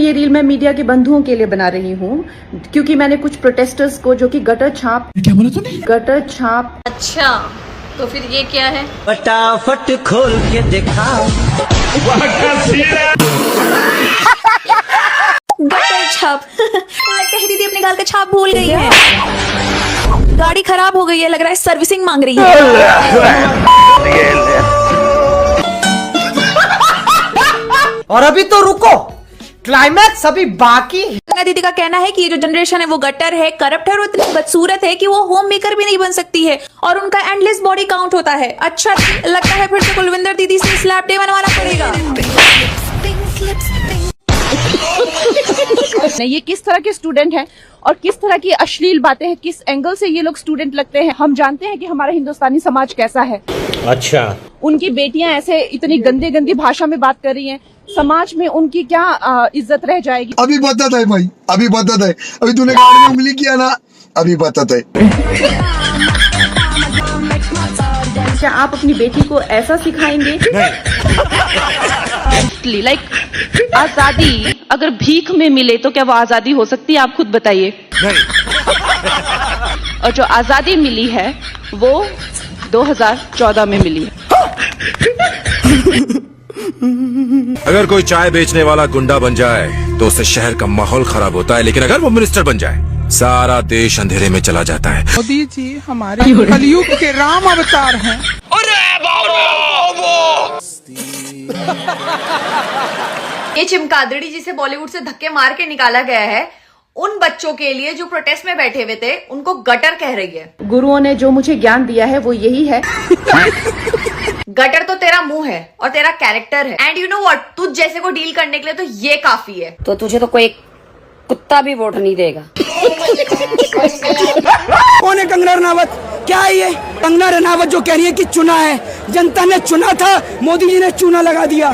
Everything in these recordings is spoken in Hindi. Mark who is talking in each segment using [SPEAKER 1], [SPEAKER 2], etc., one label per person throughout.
[SPEAKER 1] ये रील मैं मीडिया के बंधुओं के लिए बना रही हूँ, क्योंकि मैंने कुछ प्रोटेस्टर्स को जो कि गटर छाप,
[SPEAKER 2] क्या बोला तूने?
[SPEAKER 1] गटर छाप।
[SPEAKER 3] अच्छा, तो फिर ये क्या है?
[SPEAKER 4] फटाफट खोल के दिखा।
[SPEAKER 3] गटर छाप। लगता है दीदी अपने गाल का छाप भूल गई है। गाड़ी खराब हो गई है, लग रहा है सर्विसिंग मांग रही है।
[SPEAKER 4] और अभी तो रुको, क्लाइमैक्स अभी बाकी है।
[SPEAKER 3] दीदी का कहना है कि ये जो जनरेशन है वो गटर है, करप्ट है और इतनी बदसूरत है कि वो होम मेकर भी नहीं बन सकती है और उनका एंडलेस बॉडी काउंट होता है। अच्छा, लगता है फिर से कुलविंदर दीदी से स्लैप डे बनवाना पड़ेगा।
[SPEAKER 5] ये किस तरह के स्टूडेंट हैं और किस तरह की अश्लील बातें हैं, किस एंगल से ये लोग स्टूडेंट लगते हैं। हम जानते हैं कि हमारा हिंदुस्तानी समाज कैसा है।
[SPEAKER 4] अच्छा,
[SPEAKER 5] उनकी बेटियां ऐसे इतनी गंदी गंदी भाषा में बात कर रही हैं, समाज में उनकी क्या इज्जत रह जाएगी।
[SPEAKER 2] अभी बताता है भाई, अभी बताता है। अभी तूने गाड़ी में उंगली किया ना, अभी बताता है।
[SPEAKER 1] क्या आप अपनी बेटी को ऐसा सिखाएंगे?
[SPEAKER 6] लाइक आजादी अगर भीख में मिले तो क्या वो आजादी हो सकती है? आप खुद बताइए। और जो आजादी मिली है वो 2014 में मिली है।
[SPEAKER 7] अगर कोई चाय बेचने वाला गुंडा बन जाए तो उससे शहर का माहौल खराब होता है, लेकिन अगर वो मिनिस्टर बन जाए सारा देश अंधेरे में चला जाता है।
[SPEAKER 8] मोदी जी हमारे कलयुग के राम अवतार हैं।
[SPEAKER 3] ये चिमकादड़ी जिसे बॉलीवुड से धक्के मार के निकाला गया है, उन बच्चों के लिए जो प्रोटेस्ट में बैठे हुए थे उनको गटर कह रही है।
[SPEAKER 1] गुरुओं ने जो मुझे ज्ञान दिया है वो यही है।
[SPEAKER 3] गटर तो तेरा मुंह है और तेरा कैरेक्टर है। एंड यू नो व्हाट, तुझ जैसे को डील करने के लिए तो ये काफी है।
[SPEAKER 9] तो तुझे तो कोई कुत्ता भी वोट नहीं देगा।
[SPEAKER 8] कौन है कंगना रनावत? क्या है ये कंगना रनावत जो कह रही है कि चुना है? जनता ने चुना था, मोदी जी ने चूना लगा दिया।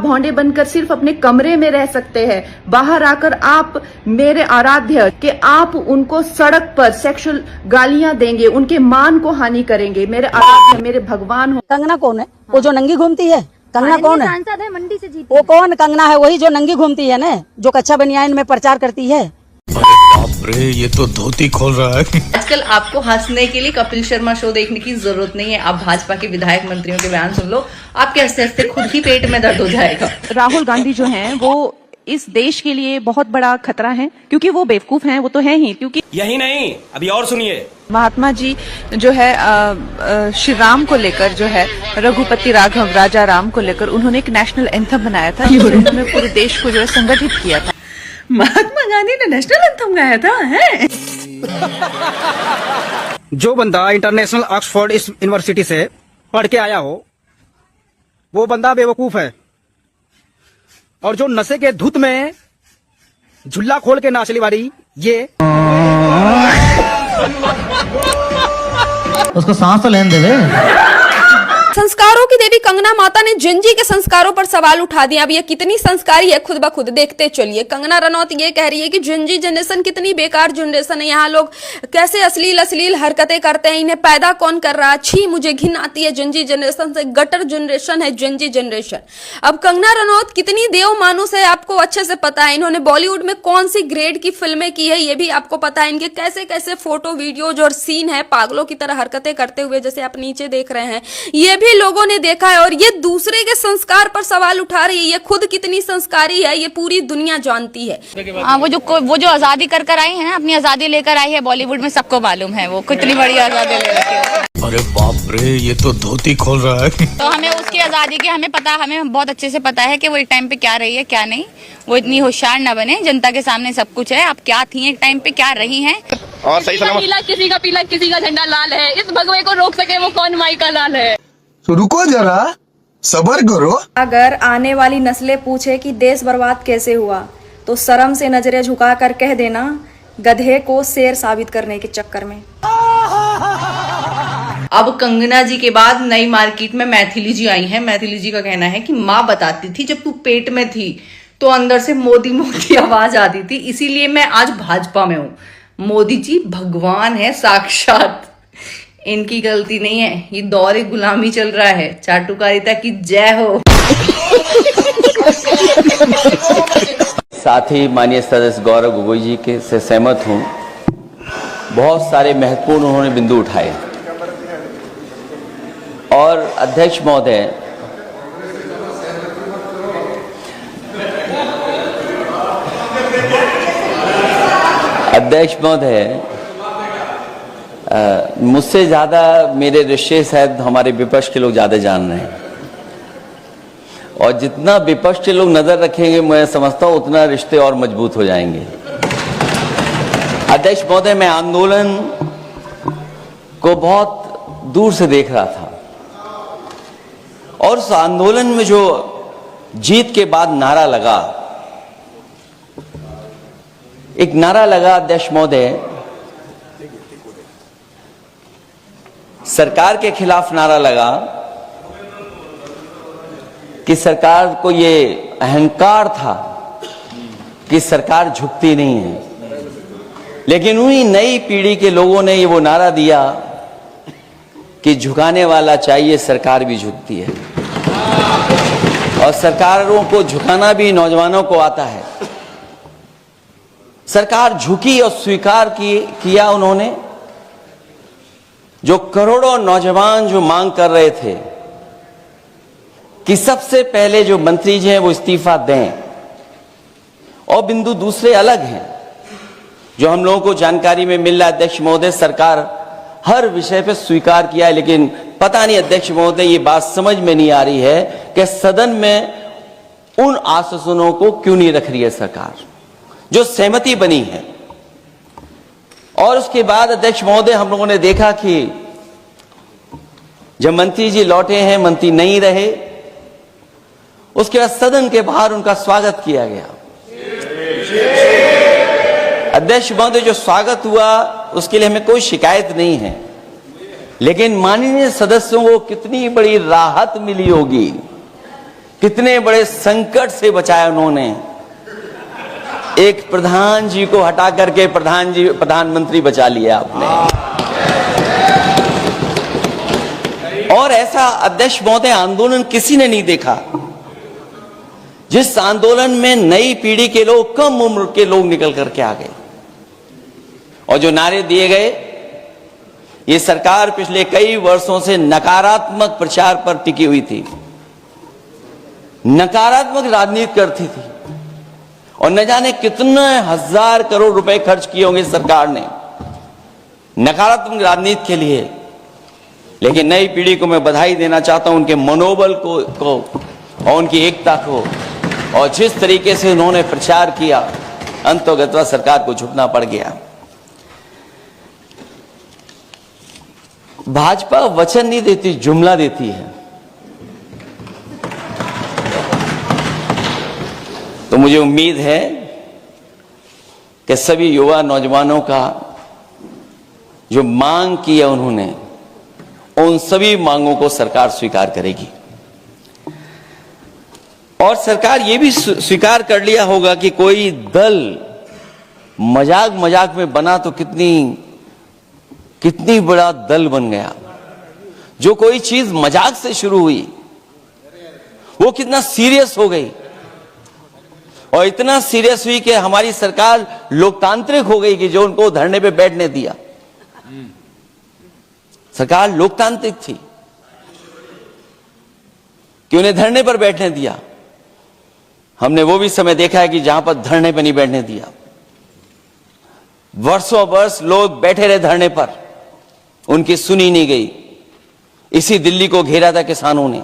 [SPEAKER 1] भौंडे बनकर सिर्फ अपने कमरे में रह सकते हैं। बाहर आकर आप मेरे आराध्य कि आप उनको सड़क पर सेक्सुअल गालियां देंगे, उनके मान को हानि करेंगे। मेरे आराध्य, मेरे भगवान हो।
[SPEAKER 9] कंगना कौन है? वो जो नंगी घूमती है, कंगना कौन है?
[SPEAKER 3] सांसद है, मंडी से जीती।
[SPEAKER 9] वो कौन कंगना है? वही जो नंगी घूमती है ना, जो कच्चा बनियान में प्रचार करती है।
[SPEAKER 7] बाप रे, ये तो धोती खोल रहा है।
[SPEAKER 6] आजकल आपको हंसने के लिए कपिल शर्मा शो देखने की जरूरत नहीं है। आप भाजपा के विधायक मंत्रियों के बयान सुन लो, आपके हंसते हंसते खुद ही पेट में दर्द हो जाएगा।
[SPEAKER 5] राहुल गांधी जो हैं वो इस देश के लिए बहुत बड़ा खतरा है, क्योंकि वो बेवकूफ हैं। वो तो है ही, क्योंकि
[SPEAKER 4] यही नहीं, अभी और सुनिए।
[SPEAKER 8] महात्मा जी जो है श्री राम को लेकर, जो है रघुपति राघव राजा राम को लेकर उन्होंने एक नेशनल एंथम बनाया था, उन्होंने पूरे देश को जो है संगठित किया था।
[SPEAKER 6] महात्मा गांधी ने नेशनल एंथम गाया था है?
[SPEAKER 4] जो बंदा इंटरनेशनल ऑक्सफोर्ड इस यूनिवर्सिटी से पढ़ के आया हो वो बंदा बेवकूफ है, और जो नशे के धुत में झुल्ला खोल के नाचली वाली ये
[SPEAKER 10] उसको सांस तो लेने देवे।
[SPEAKER 3] संस्कारों की देवी कंगना माता ने जिंजी के संस्कारों पर सवाल उठा दिया। अब ये कितनी संस्कारी है खुद ब खुद देखते चलिए। कंगना रनौत ये कह रही है कि जिंजी जनरेशन कितनी बेकार जनरेशन है, यहाँ लोग कैसे अश्लील हरकतें करते हैं, इन्हें पैदा कौन कर रहा है, छी मुझे घिन आती है जिंजी जनरेशन से, गटर जनरेशन है जिंजी जनरेशन। अब कंगना रनौत कितनी देव मानुस है आपको अच्छे से पता है। इन्होंने बॉलीवुड में कौन सी ग्रेड की फिल्में की है ये भी आपको पता है। इनके कैसे कैसे फोटो वीडियोज और सीन है पागलों की तरह हरकतें करते हुए, जैसे आप नीचे देख रहे हैं, ये भी लोगों ने देखा है। और ये दूसरे के संस्कार पर सवाल उठा रही है, ये खुद कितनी संस्कारी है ये पूरी दुनिया जानती है।
[SPEAKER 9] वो जो आजादी कर आई है ना, अपनी आजादी लेकर आई है बॉलीवुड में, सबको मालूम है वो कितनी बड़ी आजादी ले रखी है।
[SPEAKER 7] अरे बाप रे, ये तो धोती खोल रहा है।
[SPEAKER 9] तो हमें उसकी आजादी की हमें बहुत अच्छे से पता है कि वो एक टाइम पे क्या रही है क्या नहीं। वो इतनी होशियार न बने, जनता के सामने सब कुछ है। आप क्या थी एक टाइम पे, क्या रही हैं।
[SPEAKER 5] और सही सलामत किसी का पीला किसी का झंडा लाल है, इस भगवे को रोक सके वो कौन माई का लाल है।
[SPEAKER 2] तो रुको जरा, सबर करो।
[SPEAKER 3] अगर आने वाली नस्लें पूछे कि देश बर्बाद कैसे हुआ, तो शर्म से नजरें झुका कर कह देना, गधे को शेर साबित करने के चक्कर में।
[SPEAKER 6] अब कंगना जी के बाद नई मार्केट में मैथिली जी आई हैं। मैथिली जी का कहना है कि माँ बताती थी जब तू पेट में थी तो अंदर से मोदी मोदी आवाज आती थी, इसीलिए मैं आज भाजपा में हूँ। मोदी जी भगवान है साक्षात, इनकी गलती नहीं है, ये दौरे गुलामी चल रहा है। चाटुकारिता की जय हो।
[SPEAKER 11] साथ ही माननीय सदस्य गौरव गोगोई जी के से सहमत हूं। बहुत सारे महत्वपूर्ण उन्होंने बिंदु उठाए और अध्यक्ष महोदय, मुझसे ज्यादा मेरे रिश्ते शायद हमारे विपक्ष के लोग ज्यादा जान रहे हैं और जितना विपक्ष के लोग नजर रखेंगे मैं समझता हूं उतना रिश्ते और मजबूत हो जाएंगे। अध्यक्ष महोदय, मैं आंदोलन को बहुत दूर से देख रहा था और उस आंदोलन में जो जीत के बाद नारा लगा, एक नारा लगा अध्यक्ष महोदय, सरकार के खिलाफ नारा लगा कि सरकार को ये अहंकार था कि सरकार झुकती नहीं है, लेकिन उन्हीं नई पीढ़ी के लोगों ने ये वो नारा दिया कि झुकाने वाला चाहिए, सरकार भी झुकती है और सरकारों को झुकाना भी नौजवानों को आता है। सरकार झुकी और स्वीकार किया उन्होंने। जो करोड़ों नौजवान जो मांग कर रहे थे कि सबसे पहले जो मंत्री जी हैं वो इस्तीफा दें, और बिंदु दूसरे अलग हैं जो हम लोगों को जानकारी में मिल रहा है। अध्यक्ष महोदय, सरकार हर विषय पे स्वीकार किया है, लेकिन पता नहीं अध्यक्ष महोदय ये बात समझ में नहीं आ रही है कि सदन में उन आश्वासनों को क्यों नहीं रख रही है सरकार, जो सहमति बनी है। और उसके बाद अध्यक्ष महोदय, हम लोगों ने देखा कि जब मंत्री जी लौटे हैं, मंत्री नहीं रहे, उसके बाद सदन के बाहर उनका स्वागत किया गया। अध्यक्ष महोदय, जो स्वागत हुआ उसके लिए हमें कोई शिकायत नहीं है, लेकिन माननीय सदस्यों को कितनी बड़ी राहत मिली होगी, कितने बड़े संकट से बचाया उन्होंने। एक प्रधान जी को हटा करके प्रधानमंत्री बचा लिया आपने। और ऐसा अध्यक्ष महोदय आंदोलन किसी ने नहीं देखा, जिस आंदोलन में नई पीढ़ी के लोग, कम उम्र के लोग निकल करके आ गए और जो नारे दिए गए। ये सरकार पिछले कई वर्षों से नकारात्मक प्रचार पर टिकी हुई थी, नकारात्मक राजनीति करती थी और न जाने कितने हजार करोड़ रुपए खर्च किए होंगे सरकार ने नकारात्मक राजनीति के लिए। लेकिन नई पीढ़ी को मैं बधाई देना चाहता हूं, उनके मनोबल को और उनकी एकता को, और जिस तरीके से उन्होंने प्रचार किया, अंततः सरकार को झुकना पड़ गया। भाजपा वचन नहीं देती, जुमला देती है। तो मुझे उम्मीद है कि सभी युवा नौजवानों का जो मांग की है उन्होंने, उन सभी मांगों को सरकार स्वीकार करेगी। और सरकार ये भी स्वीकार कर लिया होगा कि कोई दल मजाक में बना तो कितनी बड़ा दल बन गया। जो कोई चीज मजाक से शुरू हुई वो कितना सीरियस हो गई, और इतना सीरियस हुई कि हमारी सरकार लोकतांत्रिक हो गई कि जो उनको धरने पे बैठने दिया। सरकार लोकतांत्रिक थी कि उन्हें धरने पर बैठने दिया। हमने वो भी समय देखा है कि जहां पर धरने पर नहीं बैठने दिया, वर्षों वर्ष लोग बैठे रहे धरने पर, उनकी सुनी नहीं गई। इसी दिल्ली को घेरा था किसानों ने,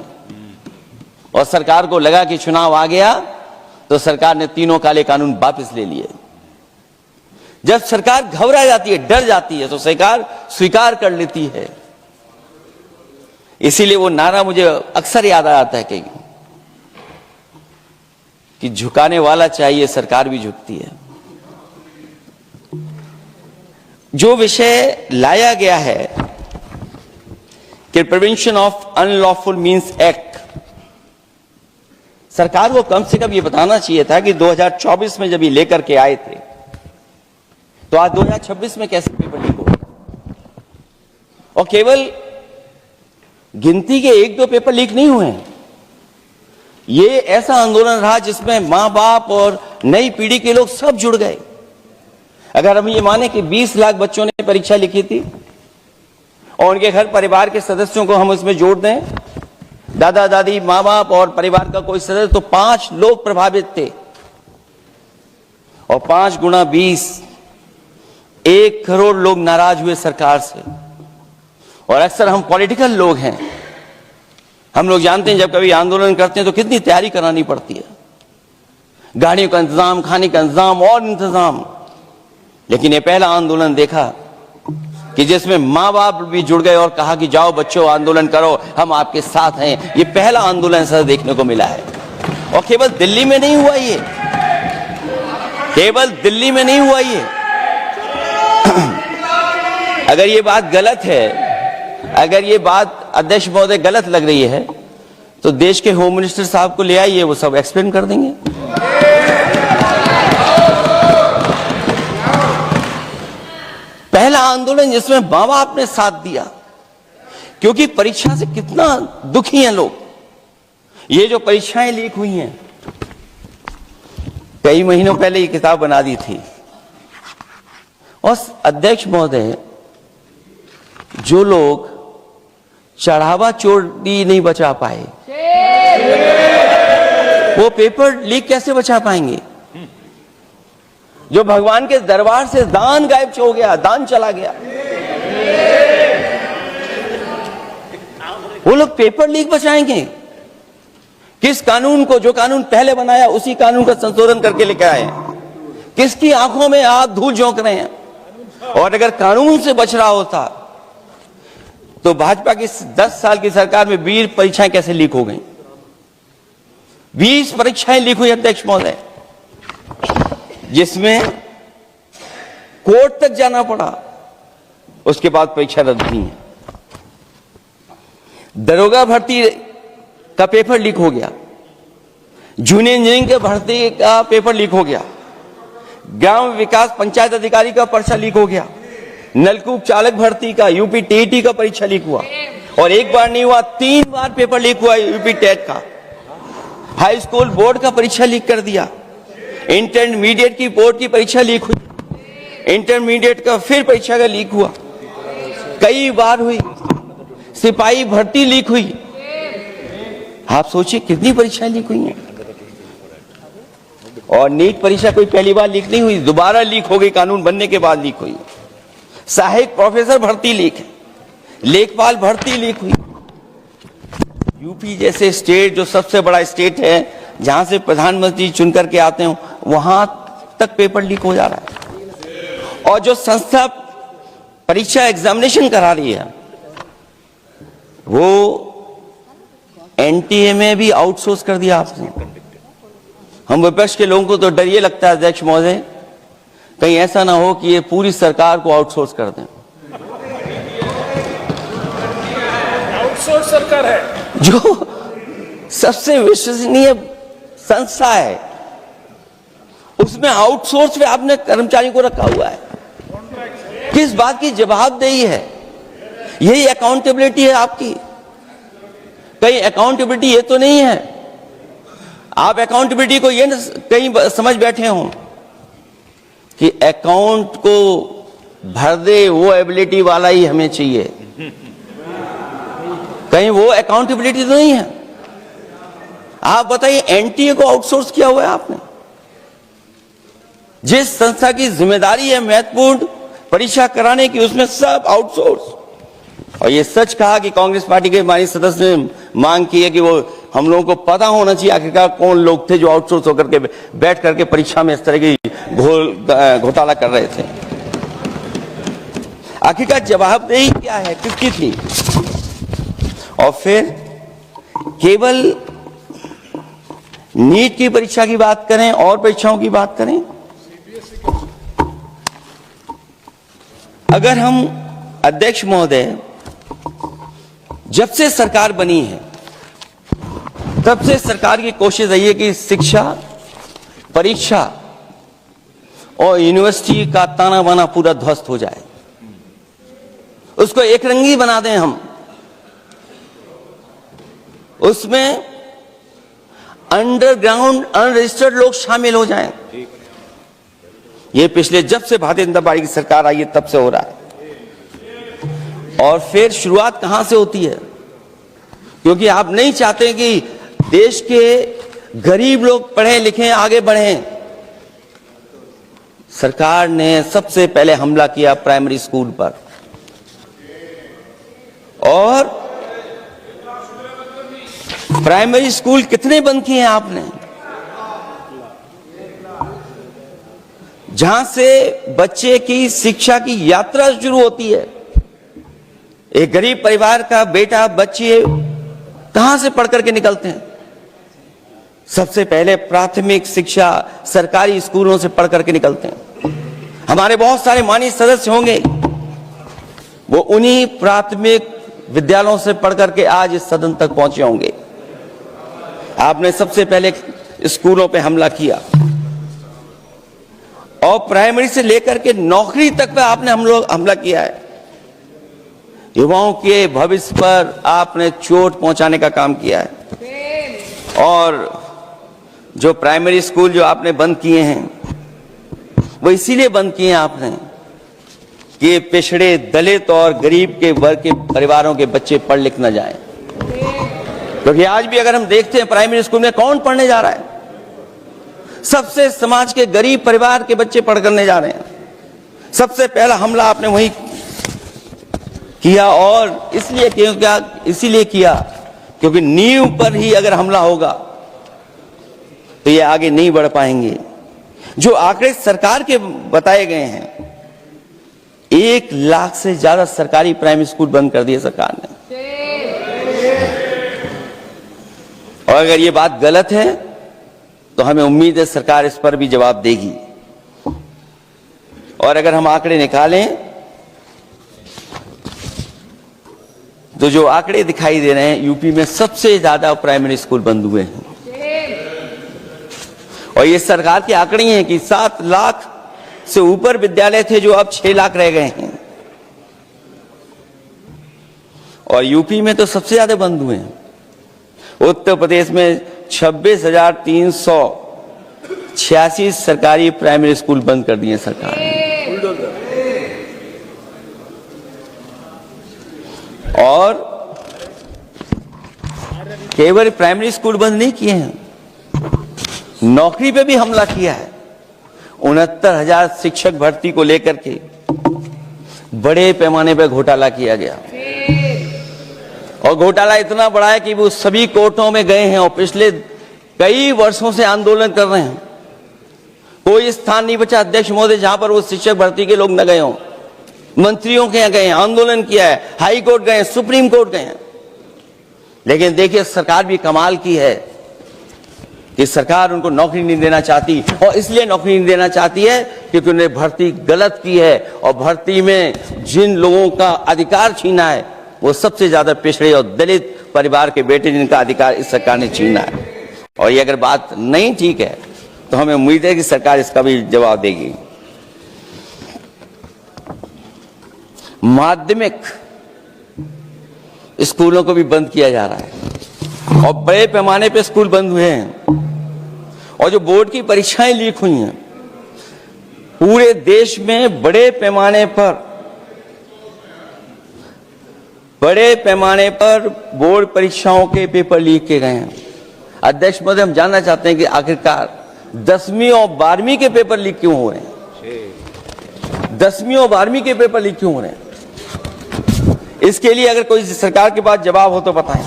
[SPEAKER 11] और सरकार को लगा कि चुनाव आ गया तो सरकार ने तीनों काले कानून वापस ले लिए। जब सरकार घबरा जाती है, डर जाती है, तो सरकार स्वीकार कर लेती है। इसीलिए वो नारा मुझे अक्सर याद आता है कि झुकाने वाला चाहिए, सरकार भी झुकती है। जो विषय लाया गया है कि prevention of unlawful means act, सरकार को कम से कम ये बताना चाहिए था कि 2024 में जब ये लेकर के आए थे तो आज 2026 में कैसे पेपर लीक हो। और केवल गिनती के 1-2 पेपर लीक नहीं हुए हैं। ये ऐसा आंदोलन रहा जिसमें मां बाप और नई पीढ़ी के लोग सब जुड़ गए। अगर हम ये माने कि 20 लाख बच्चों ने परीक्षा लिखी थी और उनके घर परिवार के सदस्यों को हम उसमें जोड़ दें, दादा दादी, माँ बाप और परिवार का कोई सदस्य, तो 5 लोग प्रभावित थे। और 5 गुना 20, 1 करोड़ लोग नाराज हुए सरकार से। और अक्सर हम पॉलिटिकल लोग हैं, हम लोग जानते हैं जब कभी आंदोलन करते हैं तो कितनी तैयारी करानी पड़ती है, गाड़ियों का इंतजाम, खाने का इंतजाम और इंतजाम। लेकिन ये पहला आंदोलन देखा कि जिसमें माँ बाप भी जुड़ गए और कहा कि जाओ बच्चों आंदोलन करो, हम आपके साथ हैं। ये पहला आंदोलन ऐसा देखने को मिला है। और केवल दिल्ली में नहीं हुआ ये, केवल दिल्ली में नहीं हुआ ये। अगर ये बात गलत है, अगर ये बात अध्यक्ष महोदय गलत लग रही है, तो देश के होम मिनिस्टर साहब को ले आइए, वो सब एक्सप्लेन कर देंगे। पहला आंदोलन जिसमें माँ बाप ने साथ दिया, क्योंकि परीक्षा से कितना दुखी हैं लोग। ये जो परीक्षाएं लीक हुई हैं, कई महीनों पहले ये किताब बना दी थी। और अध्यक्ष महोदय, जो लोग चढ़ावा चोरी नहीं बचा पाए, वो पेपर लीक कैसे बचा पाएंगे? जो भगवान के दरबार से दान गायब हो गया, दान चला गया, वो लोग पेपर लीक बचाएंगे? किस कानून को, जो कानून पहले बनाया उसी कानून का संशोधन करके लेकर आए? किसकी आंखों में आप धूल झोंक रहे हैं? और अगर कानून से बच रहा होता तो भाजपा की 10 साल की सरकार में 20 परीक्षाएं कैसे लीक हो गई? 20 परीक्षाएं लीक हुई अध्यक्ष महोदय, जिसमें कोर्ट तक जाना पड़ा, उसके बाद परीक्षा रद्द हुई है। दरोगा भर्ती का पेपर लीक हो गया, जूनियर इंजीनियरिंग के भर्ती का पेपर लीक हो गया, ग्राम विकास पंचायत अधिकारी का पर्चा लीक हो गया, नलकूप चालक भर्ती का, यूपी टीईटी का परीक्षा लीक हुआ। और एक बार नहीं हुआ, 3 बार पेपर लीक हुआ यूपी टेट का। हाई स्कूल बोर्ड का परीक्षा लीक कर दिया, इंटरमीडिएट की बोर्ड की परीक्षा लीक हुई, इंटरमीडिएट का फिर परीक्षा का लीक हुआ, कई बार हुई। सिपाही भर्ती लीक हुई। आप सोचिए कितनी परीक्षाएं लीक हुई हैं। और नीट परीक्षा कोई पहली बार लीक नहीं हुई, दोबारा लीक हो गई, कानून बनने के बाद लीक हुई। सहायक प्रोफेसर भर्ती लीक है, लेखपाल भर्ती लीक हुई। यूपी जैसे स्टेट, जो सबसे बड़ा स्टेट है, जहां से प्रधानमंत्री चुन करके आते हो, वहां तक पेपर लीक हो जा रहा है। और जो संस्था परीक्षा एग्जामिनेशन करा रही है, वो एनटीए में भी आउटसोर्स कर दिया आपने। हम विपक्ष के लोगों को तो डर ये लगता है अध्यक्ष महोदय, कहीं ऐसा ना हो कि ये पूरी सरकार को आउटसोर्स कर दें।
[SPEAKER 12] आउटसोर्स सरकार है,
[SPEAKER 11] जो सबसे विश्वसनीय संस्था है, उसमें आउटसोर्स पे आपने कर्मचारी को रखा हुआ है। किस बात की जवाबदेही है? यही अकाउंटेबिलिटी है आपकी? कहीं अकाउंटेबिलिटी ये तो नहीं है? आप अकाउंटेबिलिटी को ये कहीं समझ बैठे हो कि अकाउंट को भर दे वो एबिलिटी वाला ही हमें चाहिए? कहीं वो अकाउंटेबिलिटी तो नहीं है? आप बताइए, एनटीए को आउटसोर्स किया हुआ है आपने। जिस संस्था की जिम्मेदारी है महत्वपूर्ण परीक्षा कराने की, उसमें सब आउटसोर्स। और ये सच कहा कि कांग्रेस पार्टी के माननीय सदस्य ने मांग की है कि वो हम लोगों को पता होना चाहिए आखिरकार कौन लोग थे जो आउटसोर्स होकर के बैठ करके परीक्षा में इस तरह की घोटाला कर रहे थे। आखिरकार जवाबदेही क्या है, किसकी थी? और फिर केवल नीट की परीक्षा की बात करें और परीक्षाओं की बात करें, अगर हम अध्यक्ष महोदय, जब से सरकार बनी है तब से सरकार की कोशिश रही है कि शिक्षा, परीक्षा और यूनिवर्सिटी का ताना बाना पूरा ध्वस्त हो जाए, उसको एक रंगी बना दें हम। उसमें अंडरग्राउंड अनरजिस्टर्ड लोग शामिल हो जाएं। ये पिछले जब से भारतीय जनता पार्टी की सरकार आई है तब से हो रहा है। और फिर शुरुआत कहां से होती है? क्योंकि आप नहीं चाहते कि देश के गरीब लोग पढ़ें लिखें आगे बढ़ें। सरकार ने सबसे पहले हमला किया प्राइमरी स्कूल पर, और प्राइमरी स्कूल कितने बंद किए हैं आपने? जहां से बच्चे की शिक्षा की यात्रा शुरू होती है। एक गरीब परिवार का बेटा बच्चे कहां से पढ़ करके निकलते हैं? सबसे पहले प्राथमिक शिक्षा सरकारी स्कूलों से पढ़ करके निकलते हैं। हमारे बहुत सारे माननीय सदस्य होंगे, वो उन्हीं प्राथमिक विद्यालयों से पढ़ करके आज इस सदन तक पहुंचे होंगे। आपने सबसे पहले स्कूलों पे हमला किया, और प्राइमरी से लेकर के नौकरी तक पे आपने हमला किया है। युवाओं के भविष्य पर आपने चोट पहुंचाने का काम किया है। और जो प्राइमरी स्कूल जो आपने बंद किए हैं, वो इसीलिए बंद किए हैं आपने कि पिछड़े, दलित और गरीब के वर्ग के परिवारों के बच्चे पढ़ लिख न जाएं। क्योंकि आज भी अगर हम देखते हैं प्राइमरी स्कूल में कौन पढ़ने जा रहा है? सबसे समाज के गरीब परिवार के बच्चे पढ़ करने जा रहे हैं। सबसे पहला हमला आपने वही किया, और इसीलिए किया क्योंकि नींव पर ही अगर हमला होगा तो ये आगे नहीं बढ़ पाएंगे। जो आंकड़े सरकार के बताए गए हैं, 1 लाख से ज्यादा सरकारी प्राइमरी स्कूल बंद कर दिए सरकार ने। और अगर ये बात गलत है तो हमें उम्मीद है सरकार इस पर भी जवाब देगी। और अगर हम आंकड़े निकालें तो जो आंकड़े दिखाई दे रहे हैं, यूपी में सबसे ज्यादा प्राइमरी स्कूल बंद हुए हैं। और ये सरकार के आंकड़े हैं कि 7 लाख से ऊपर विद्यालय थे जो अब 6 लाख रह गए हैं। और यूपी में तो सबसे ज्यादा बंद हुए हैं। उत्तर प्रदेश में 26,386 सरकारी प्राइमरी स्कूल बंद कर दिए सरकार ने। और केवल प्राइमरी स्कूल बंद नहीं किए हैं, नौकरी पे भी हमला किया है। 69,000 शिक्षक भर्ती को लेकर के बड़े पैमाने पर घोटाला किया गया। और घोटाला इतना बड़ा है कि वो सभी कोर्टों में गए हैं और पिछले कई वर्षों से आंदोलन कर रहे हैं। कोई स्थान नहीं बचा अध्यक्ष महोदय जहां पर वो शिक्षक भर्ती के लोग न गए हों। मंत्रियों के यहाँ गए, आंदोलन किया है, हाई कोर्ट गए, सुप्रीम कोर्ट गए। लेकिन देखिए सरकार भी कमाल की है कि सरकार उनको नौकरी नहीं देना चाहती। और इसलिए नौकरी नहीं देना चाहती है क्योंकि उन्होंने भर्ती गलत की है। और भर्ती में जिन लोगों का अधिकार छीना है वो सबसे ज्यादा पिछड़े और दलित परिवार के बेटे, जिनका अधिकार इस सरकार ने छीना है। और ये अगर बात नहीं ठीक है तो हमें उम्मीद है कि सरकार इसका भी जवाब देगी। माध्यमिक स्कूलों को भी बंद किया जा रहा है और बड़े पैमाने पे स्कूल बंद हुए हैं। और जो बोर्ड की परीक्षाएं लीक हुई हैं, पूरे देश में बड़े पैमाने पर बोर्ड परीक्षाओं के पेपर लीक किए गए हैं। अध्यक्ष महोदय, हम जानना चाहते हैं कि आखिरकार 10वीं और 12वीं के पेपर लीक क्यों हो रहे हैं? 10वीं और 12वीं के पेपर लीक क्यों हो रहे हैं? इसके लिए अगर कोई सरकार के पास जवाब हो तो बताएं।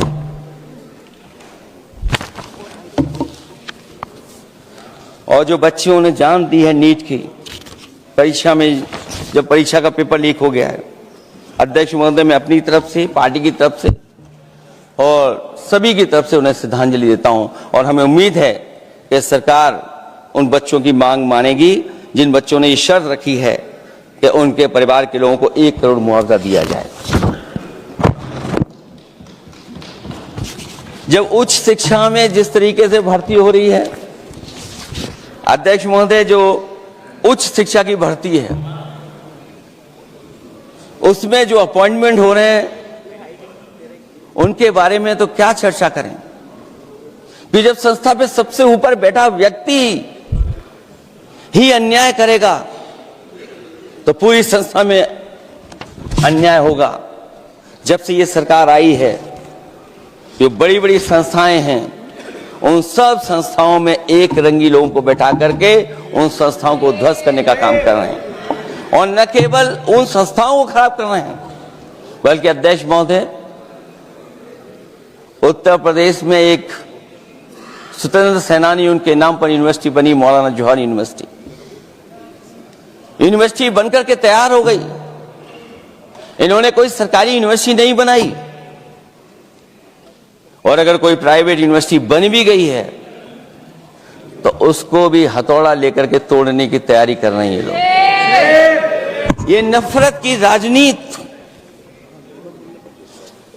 [SPEAKER 11] और जो बच्चियों ने जान दी है नीट की परीक्षा में, जब परीक्षा का पेपर लीक हो गया है, अध्यक्ष महोदय, मैं अपनी तरफ से, पार्टी की तरफ से और सभी की तरफ से उन्हें श्रद्धांजलि देता हूं। और हमें उम्मीद है कि सरकार उन बच्चों की मांग मानेगी जिन बच्चों ने ये शर्त रखी है कि उनके परिवार के लोगों को 1 करोड़ मुआवजा दिया जाए। जब उच्च शिक्षा में जिस तरीके से भर्ती हो रही है, अध्यक्ष महोदय, जो उच्च शिक्षा की भर्ती है उसमें जो अपॉइंटमेंट हो रहे हैं उनके बारे में तो क्या चर्चा करें। कि जब संस्था पे सबसे ऊपर बैठा व्यक्ति ही अन्याय करेगा तो पूरी संस्था में अन्याय होगा। जब से ये सरकार आई है, जो बड़ी बड़ी संस्थाएं हैं, उन सब संस्थाओं में एक रंगी लोगों को बैठा करके उन संस्थाओं को ध्वस्त करने का काम कर रहे हैं। और न केवल उन संस्थाओं को खराब कर रहे हैं, बल्कि अध्यक्ष महोदय, उत्तर प्रदेश में एक स्वतंत्र सेनानी, उनके नाम पर यूनिवर्सिटी बनी, मौलाना जौहर यूनिवर्सिटी। यूनिवर्सिटी बनकर के तैयार हो गई। इन्होंने कोई सरकारी यूनिवर्सिटी नहीं बनाई, और अगर कोई प्राइवेट यूनिवर्सिटी बन भी गई है तो उसको भी हथौड़ा लेकर के तोड़ने की तैयारी कर रहे हैं ये लोग। ये नफरत की राजनीति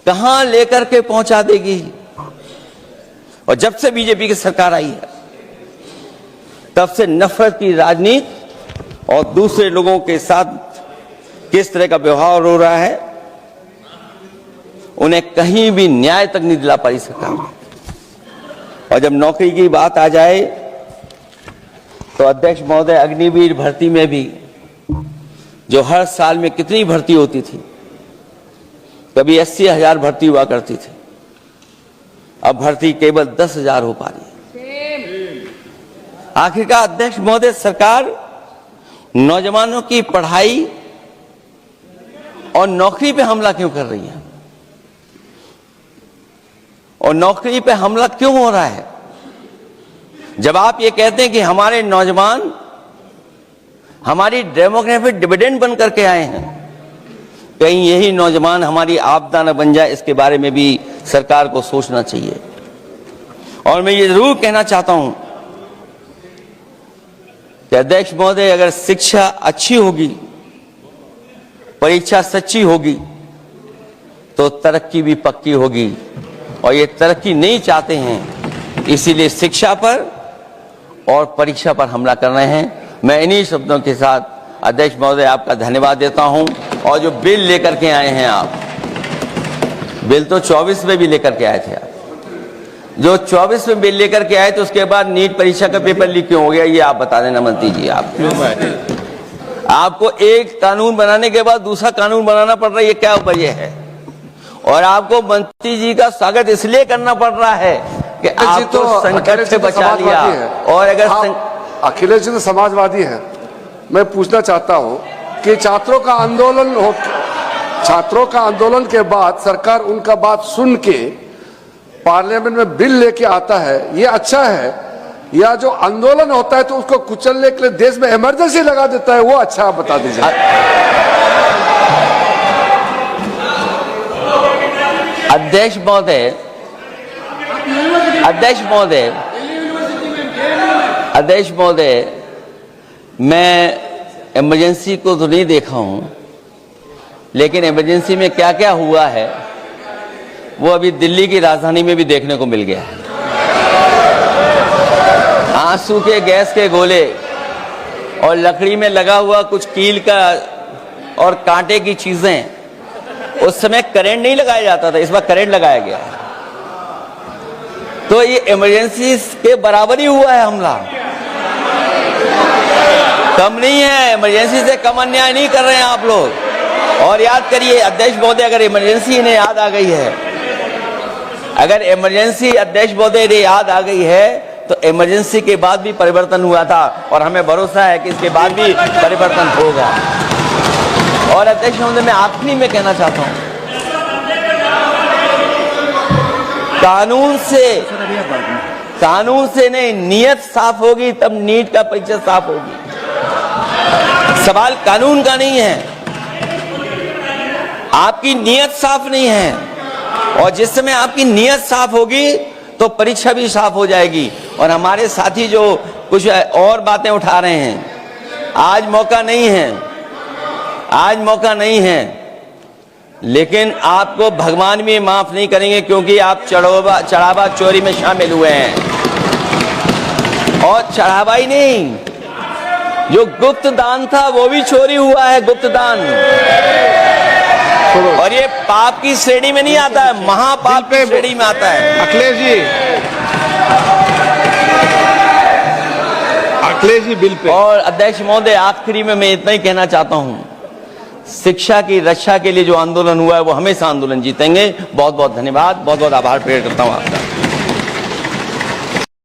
[SPEAKER 11] कहां लेकर के पहुंचा देगी। और जब से बीजेपी की सरकार आई है, तब से नफरत की राजनीति और दूसरे लोगों के साथ किस तरह का व्यवहार हो रहा है, उन्हें कहीं भी न्याय तक नहीं दिला पाई सरकार। और जब नौकरी की बात आ जाए तो अध्यक्ष महोदय, अग्निवीर भर्ती में भी जो हर साल में कितनी भर्ती होती थी, कभी 80,000 भर्ती हुआ करती थी, अब भर्ती केवल 10,000 हो पा रही है। आखिरकार अध्यक्ष महोदय, सरकार नौजवानों की पढ़ाई और नौकरी पे हमला क्यों कर रही है, और नौकरी पे हमला क्यों हो रहा है? जब आप ये कहते हैं कि हमारे नौजवान हमारी डेमोग्राफिक डिविडेंड बन करके आए हैं, कहीं यही नौजवान हमारी आपदा न बन जाए, इसके बारे में भी सरकार को सोचना चाहिए। और मैं ये जरूर कहना चाहता हूं कि अध्यक्ष महोदय, अगर शिक्षा अच्छी होगी, परीक्षा सच्ची होगी, तो तरक्की भी पक्की होगी। और ये तरक्की नहीं चाहते हैं, इसीलिए शिक्षा पर और परीक्षा पर हमला कर रहे हैं। मैं इन्हीं शब्दों के साथ अध्यक्ष महोदय आपका धन्यवाद देता हूं। और जो बिल लेकर के आए हैं आप, बिल तो 24 में भी लेकर के आए थे आप, जो 24 में बिल लेकर के आए तो उसके बाद नीट परीक्षा का पेपर लीक क्यों हो गया, ये आप बता देना मंत्री जी। आपको एक कानून बनाने के बाद दूसरा कानून बनाना पड़ रहा है, ये क्या वजह है? और आपको मंत्री जी का स्वागत इसलिए करना पड़ रहा है कि आपको तो संकट से बचा लिया। और अगर
[SPEAKER 12] अखिलेश जी तो समाजवादी है, मैं पूछना चाहता हूं कि छात्रों का आंदोलन के बाद सरकार उनका बात सुन के पार्लियामेंट में बिल लेके आता है, ये अच्छा है, या जो आंदोलन होता है तो उसको कुचलने के लिए देश में इमरजेंसी लगा देता है, वो अच्छा? आप बता दीजिए।
[SPEAKER 11] अध्यक्ष महोदय, मैं इमरजेंसी को तो नहीं देखा हूं, लेकिन इमरजेंसी में क्या क्या हुआ है वो अभी दिल्ली की राजधानी में भी देखने को मिल गया है। आंसू के गैस के गोले और लकड़ी में लगा हुआ कुछ कील का और कांटे की चीजें, उस समय करंट नहीं लगाया जाता था, इस बार करंट लगाया गया। तो ये इमरजेंसी के बराबर ही हुआ है हमला, कम नहीं है। इमरजेंसी से कम अन्याय नहीं कर रहे हैं आप लोग। और याद करिए अध्यक्ष महोदय, अगर इमरजेंसी इन्हें याद आ गई है, अगर इमरजेंसी अध्यक्ष महोदय इन्हें याद आ गई है, तो इमरजेंसी के बाद भी परिवर्तन हुआ था, और हमें भरोसा है कि इसके बाद भी परिवर्तन होगा। और अध्यक्ष महोदय, मैं आखिरी में कहना चाहता हूं, कानून से नहीं, नियत साफ होगी तब नीट का परीक्षा साफ होगी। सवाल कानून का नहीं है, आपकी नियत साफ नहीं है। और जिस समय आपकी नियत साफ होगी तो परीक्षा भी साफ हो जाएगी। और हमारे साथी जो कुछ और बातें उठा रहे हैं, आज मौका नहीं है, लेकिन आपको भगवान भी माफ नहीं करेंगे, क्योंकि आप चढ़ावा चोरी में शामिल हुए हैं। और चढ़ावा ही नहीं, जो गुप्त दान था वो भी चोरी हुआ है, गुप्त दान। और ये पाप की श्रेणी में नहीं आता है, महापाप की श्रेणी में आता है।
[SPEAKER 12] Akhilesh ji
[SPEAKER 11] Akhilesh ji bill pay. और अध्यक्ष महोदय, आखिरी में मैं इतना ही कहना चाहता हूं, शिक्षा की रक्षा के लिए जो आंदोलन हुआ है वो हमेशा आंदोलन जीतेंगे। बहुत बहुत धन्यवाद, बहुत बहुत आभार प्रकट करता हूं आपका।